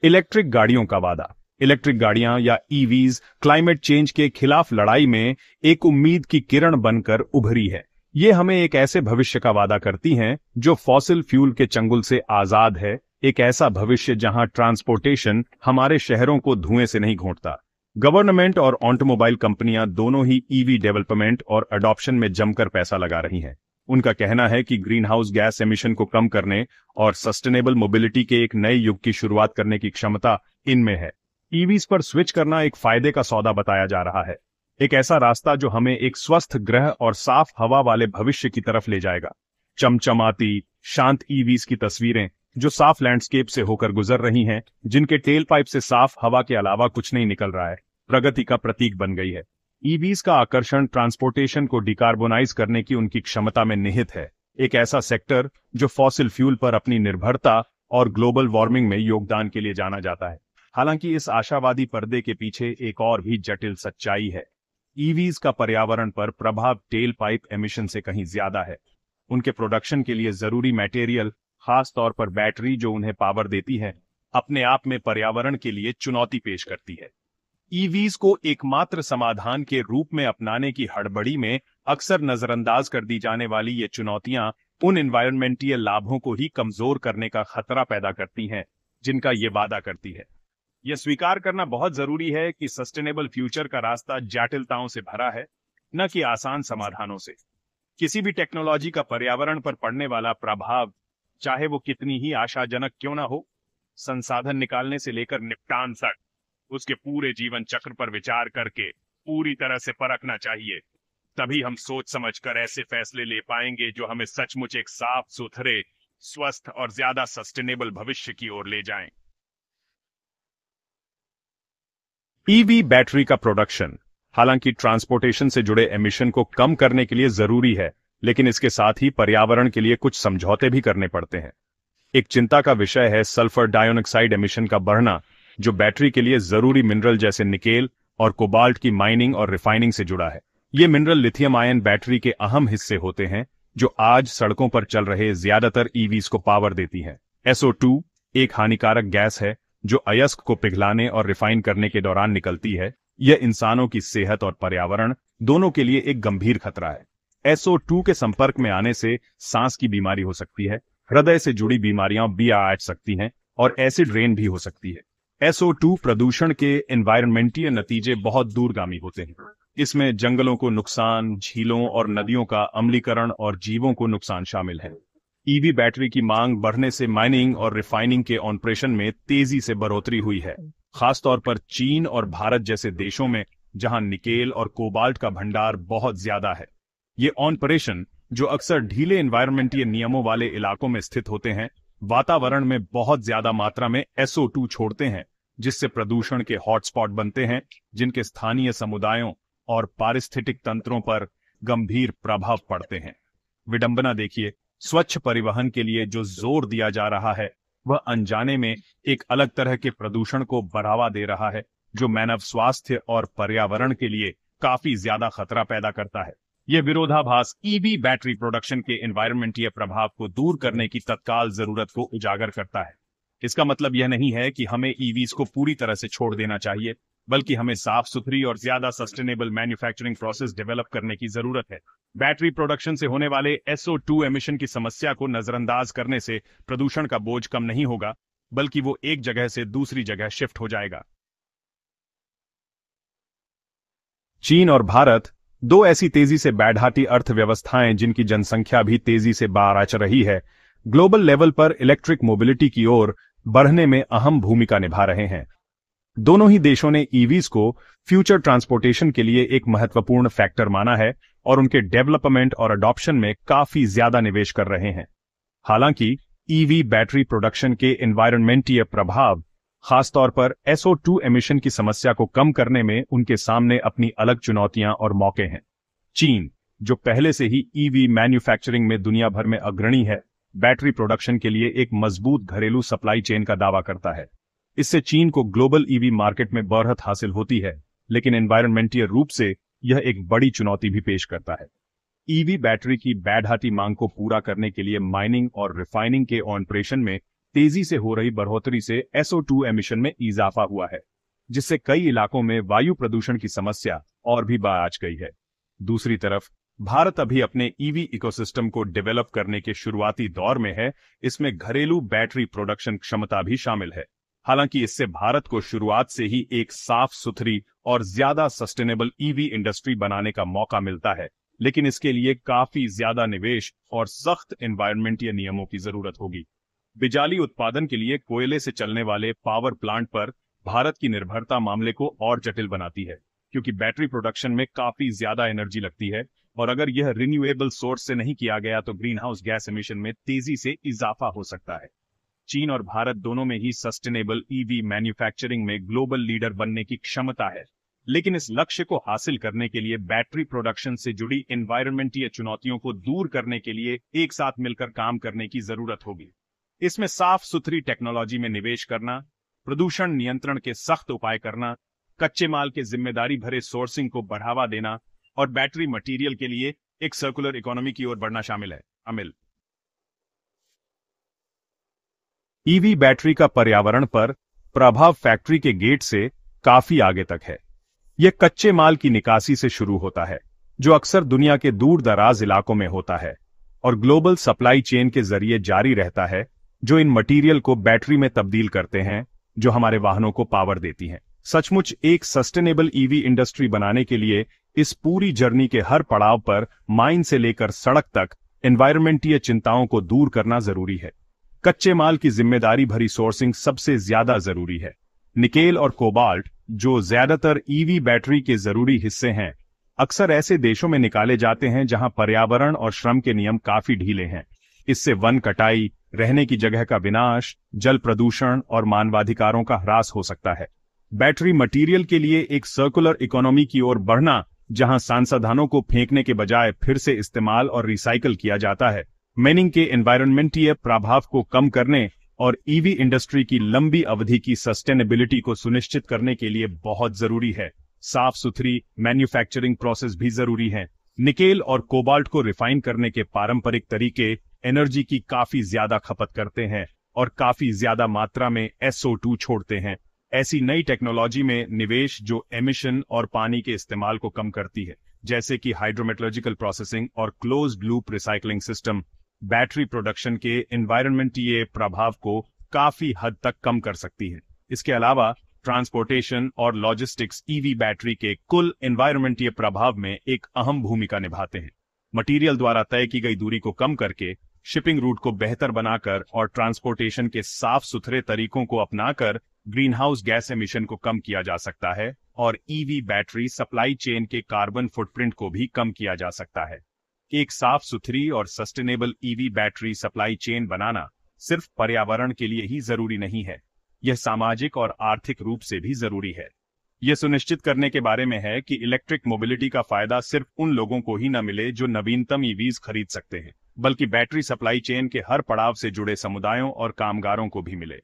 Electric गाड़ियों का वादा। इलेक्ट्रिक गाड़ियां या ईवीज क्लाइमेट चेंज के खिलाफ लड़ाई में एक उम्मीद की किरण बनकर उभरी है। ये हमें एक ऐसे भविष्य का वादा करती हैं जो फॉसिल फ्यूल के चंगुल से आजाद है, एक ऐसा भविष्य जहां ट्रांसपोर्टेशन हमारे शहरों को धुएं से नहीं घोंटता। गवर्नमेंट और ऑटोमोबाइल कंपनियां दोनों ही ईवी डेवलपमेंट और अडॉप्शन में जमकर पैसा लगा रही हैं। उनका कहना है कि ग्रीन हाउस गैस एमिशन को कम करने और सस्टेनेबल मोबिलिटी के एक नए युग की शुरुआत करने की क्षमता इनमें है। ईवीज पर स्विच करना एक फायदे का सौदा बताया जा रहा है, एक ऐसा रास्ता जो हमें एक स्वस्थ ग्रह और साफ हवा वाले भविष्य की तरफ ले जाएगा। चमचमाती शांत ईवीज की तस्वीरें जो साफ लैंडस्केप से होकर गुजर रही हैं, जिनके टेल पाइप से साफ हवा के अलावा कुछ नहीं निकल रहा है, प्रगति का प्रतीक बन गई है। ईवीज का आकर्षण ट्रांसपोर्टेशन को डिकार्बोनाइज करने की उनकी क्षमता में निहित है, एक ऐसा सेक्टर जो फॉसिल फ्यूल पर अपनी निर्भरता और ग्लोबल वार्मिंग में योगदान के लिए जाना जाता है। हालांकि इस आशावादी पर्दे के पीछे एक और भी जटिल सच्चाई है। ईवीज का पर्यावरण पर प्रभाव टेल पाइप एमिशन से कहीं ज्यादा है। उनके प्रोडक्शन के लिए जरूरी मटेरियल, खास तौर पर बैटरी जो उन्हें पावर देती है, अपने आप में पर्यावरण के लिए चुनौती पेश करती है। ईवीज को एकमात्र समाधान के रूप में अपनाने की हड़बड़ी में अक्सर नजरअंदाज कर दी जाने वाली ये चुनौतियां उन एनवायरमेंटल लाभों को ही कमजोर करने का खतरा पैदा करती हैं जिनका ये वादा करती है। यह स्वीकार करना बहुत जरूरी है कि सस्टेनेबल फ्यूचर का रास्ता जटिलताओं से भरा है, न कि आसान समाधानों से। किसी भी टेक्नोलॉजी का पर्यावरण पर पड़ने वाला प्रभाव, चाहे वो कितनी ही आशाजनक क्यों ना हो, संसाधन निकालने से लेकर निपटान तक उसके पूरे जीवन चक्र पर विचार करके पूरी तरह से परखना चाहिए। तभी हम सोच समझकर ऐसे फैसले ले पाएंगे जो हमें सचमुच एक साफ सुथरे, स्वस्थ और ज्यादा सस्टेनेबल भविष्य की ओर ले जाएं। ईवी बैटरी का प्रोडक्शन हालांकि ट्रांसपोर्टेशन से जुड़े एमिशन को कम करने के लिए जरूरी है, लेकिन इसके साथ ही पर्यावरण के लिए कुछ समझौते भी करने पड़ते हैं। एक चिंता का विषय है सल्फर डाइऑक्साइड एमिशन का बढ़ना, जो बैटरी के लिए जरूरी मिनरल जैसे निकेल और कोबाल्ट की माइनिंग और रिफाइनिंग से जुड़ा है। ये मिनरल लिथियम आयन बैटरी के अहम हिस्से होते हैं जो आज सड़कों पर चल रहे ज्यादातर ईवीज को पावर देती हैं। SO2 एक हानिकारक गैस है जो अयस्क को पिघलाने और रिफाइन करने के दौरान निकलती है। यह इंसानों की सेहत और पर्यावरण दोनों के लिए एक गंभीर खतरा है। SO2 के संपर्क में आने से सांस की बीमारी हो सकती है, हृदय से जुड़ी बीमारियां भी आ सकती हैं और एसिड रेन भी हो सकती है। SO2 प्रदूषण के एनवायरमेंटीय नतीजे बहुत दूरगामी होते हैं। इसमें जंगलों को नुकसान, झीलों और नदियों का अम्लीकरण और जीवों को नुकसान शामिल है। ईवी बैटरी की मांग बढ़ने से माइनिंग और रिफाइनिंग के ऑपरेशन में तेजी से बढ़ोतरी हुई है, खासतौर पर चीन और भारत जैसे देशों में जहां निकेल और कोबाल्ट का भंडार बहुत ज्यादा है। ये ऑपरेशन, जो अक्सर ढीले एनवायरमेंटीय नियमों वाले इलाकों में स्थित होते हैं, वातावरण में बहुत ज्यादा मात्रा में SO2 छोड़ते हैं, जिससे प्रदूषण के हॉटस्पॉट बनते हैं, जिनके स्थानीय समुदायों और पारिस्थितिक तंत्रों पर गंभीर प्रभाव पड़ते हैं। विडंबना देखिए, स्वच्छ परिवहन के लिए जो जोर दिया जा रहा है वह अनजाने में एक अलग तरह के प्रदूषण को बढ़ावा दे रहा है, जो मानव स्वास्थ्य और पर्यावरण के लिए काफी ज्यादा खतरा पैदा करता है। यह विरोधाभास ईवी बैटरी प्रोडक्शन के एनवायरमेंटीय प्रभाव को दूर करने की तत्काल जरूरत को उजागर करता है। इसका मतलब यह नहीं है कि हमें ईवीज को पूरी तरह से छोड़ देना चाहिए, बल्कि हमें साफ सुथरी और ज्यादा सस्टेनेबल मैन्युफैक्चरिंग प्रोसेस डेवलप करने की जरूरत है। बैटरी प्रोडक्शन से होने वाले SO2 एमिशन की समस्या को नजरअंदाज करने से प्रदूषण का बोझ कम नहीं होगा, बल्कि वो एक जगह से दूसरी जगह शिफ्ट हो जाएगा। चीन और भारत दो ऐसी तेजी से बढ़ती अर्थव्यवस्थाएं जिनकी जनसंख्या भी तेजी से बाराच रही है, ग्लोबल लेवल पर इलेक्ट्रिक मोबिलिटी की ओर बढ़ने में अहम भूमिका निभा रहे हैं। दोनों ही देशों ने ईवीज को फ्यूचर ट्रांसपोर्टेशन के लिए एक महत्वपूर्ण फैक्टर माना है और उनके डेवलपमेंट और अडॉप्शन में काफी ज्यादा निवेश कर रहे हैं। हालांकि ईवी बैटरी प्रोडक्शन के एनवायरमेंटीय प्रभाव, खासतौर पर SO2 एमिशन की समस्या को कम करने में उनके सामने अपनी अलग चुनौतियां और मौके हैं। चीन, जो पहले से ही ईवी मैन्युफैक्चरिंग में दुनिया भर में अग्रणी है, बैटरी प्रोडक्शन के लिए एक मजबूत घरेलू सप्लाई चेन का दावा करता है। इससे चीन को ग्लोबल ईवी मार्केट में बढ़त हासिल होती है, लेकिन एनवायरमेंटीय रूप से यह एक बड़ी चुनौती भी पेश करता है। ईवी बैटरी की बढ़ती मांग को पूरा करने के लिए माइनिंग और रिफाइनिंग के ऑपरेशन में तेजी से हो रही बढ़ोतरी से SO2 एमिशन में इजाफा हुआ है, जिससे कई इलाकों में वायु प्रदूषण की समस्या और भी बढ़ गई है। दूसरी तरफ भारत अभी अपने ईवी इकोसिस्टम को डेवलप करने के शुरुआती दौर में है। इसमें घरेलू बैटरी प्रोडक्शन क्षमता भी शामिल है। हालांकि इससे भारत को शुरुआत से ही एक साफ सुथरी और ज्यादा सस्टेनेबल ईवी इंडस्ट्री बनाने का मौका मिलता है, लेकिन इसके लिए काफी ज्यादा निवेश और सख्त एनवायरमेंटीय नियमों की जरूरत होगी। बिजली उत्पादन के लिए कोयले से चलने वाले पावर प्लांट पर भारत की निर्भरता मामले को और जटिल बनाती है, क्योंकि बैटरी प्रोडक्शन में काफी ज्यादा एनर्जी लगती है और अगर यह रिन्यूएबल सोर्स से नहीं किया गया तो ग्रीन हाउस गैस एमिशन में तेजी से इजाफा हो सकता है। चीन और भारत दोनों में ही सस्टेनेबल ईवी मैन्युफैक्चरिंग में ग्लोबल लीडर बनने की क्षमता है, लेकिन इस लक्ष्य को हासिल करने के लिए बैटरी प्रोडक्शन से जुड़ी एनवायरमेंटीय चुनौतियों को दूर करने के लिए एक साथ मिलकर काम करने की जरूरत होगी। इसमें साफ सुथरी टेक्नोलॉजी में निवेश करना, प्रदूषण नियंत्रण के सख्त उपाय करना, कच्चे माल के जिम्मेदारी भरे सोर्सिंग को बढ़ावा देना और बैटरी मटेरियल के लिए एक सर्कुलर इकोनॉमी की ओर बढ़ना शामिल है। अमिल, ईवी बैटरी का पर्यावरण पर प्रभाव फैक्ट्री के गेट से काफी आगे तक है। यह कच्चे माल की निकासी से शुरू होता है, जो अक्सर दुनिया के दूर दराज इलाकों में होता है और ग्लोबल सप्लाई चेन के जरिए जारी रहता है, जो इन मटेरियल को बैटरी में तब्दील करते हैं, जो हमारे वाहनों को पावर देती हैं। सचमुच एक सस्टेनेबल ईवी इंडस्ट्री बनाने के लिए इस पूरी जर्नी के हर पड़ाव पर माइन से लेकर सड़क तक एनवायरमेंटीय चिंताओं को दूर करना जरूरी है। कच्चे माल की जिम्मेदारी भरी सोर्सिंग सबसे ज्यादा जरूरी है। निकेल और कोबाल्ट, जो ज्यादातर ईवी बैटरी के जरूरी हिस्से हैं, अक्सर ऐसे देशों में निकाले जाते हैं जहां पर्यावरण और श्रम के नियम काफी ढीले हैं। इससे वन कटाई, रहने की जगह का विनाश, जल प्रदूषण और मानवाधिकारों का ह्रास हो सकता है। बैटरी मटेरियल के लिए एक सर्कुलर इकोनॉमी की ओर बढ़ना, जहां संसाधनों को फेंकने के बजाय फिर से इस्तेमाल और रिसाइकल किया जाता है, माइनिंग के एनवायरमेंटीय प्रभाव को कम करने और ईवी इंडस्ट्री की लंबी अवधि की सस्टेनेबिलिटी को सुनिश्चित करने के लिए बहुत जरूरी है। साफ सुथरी मैन्युफैक्चरिंग प्रोसेस भी जरूरी है। निकेल और कोबाल्ट को रिफाइन करने के पारंपरिक तरीके एनर्जी की काफी ज्यादा खपत करते हैं और काफी ज्यादा मात्रा में SO2 छोड़ते हैं। ऐसी नई टेक्नोलॉजी में निवेश जो एमिशन और पानी के इस्तेमाल को कम करती है, जैसे कि हाइड्रोमेटलर्जिकल प्रोसेसिंग और closed loop recycling system, battery production के एनवायरमेंटीय प्रभाव को काफी हद तक कम कर सकती है। इसके अलावा ट्रांसपोर्टेशन और लॉजिस्टिक्स ईवी बैटरी के कुल एनवायरमेंटीय प्रभाव में एक अहम भूमिका निभाते हैं। मटेरियल द्वारा तय की गई दूरी को कम करके, शिपिंग रूट को बेहतर बनाकर और ट्रांसपोर्टेशन के साफ सुथरे तरीकों को अपनाकर ग्रीन हाउस गैस एमिशन को कम किया जा सकता है और ईवी बैटरी सप्लाई चेन के कार्बन फुटप्रिंट को भी कम किया जा सकता है। एक साफ सुथरी और sustainable EV battery supply chain बनाना सिर्फ पर्यावरण के लिए ही जरूरी नहीं है, यह सामाजिक और आर्थिक रूप से भी जरूरी है। यह सुनिश्चित करने के बारे में है कि इलेक्ट्रिक मोबिलिटी का फायदा सिर्फ उन लोगों को ही न मिले जो नवीनतम ईवीज खरीद सकते हैं, बल्कि बैटरी सप्लाई चेन के हर पड़ाव से जुड़े समुदायों और कामगारों को भी मिले।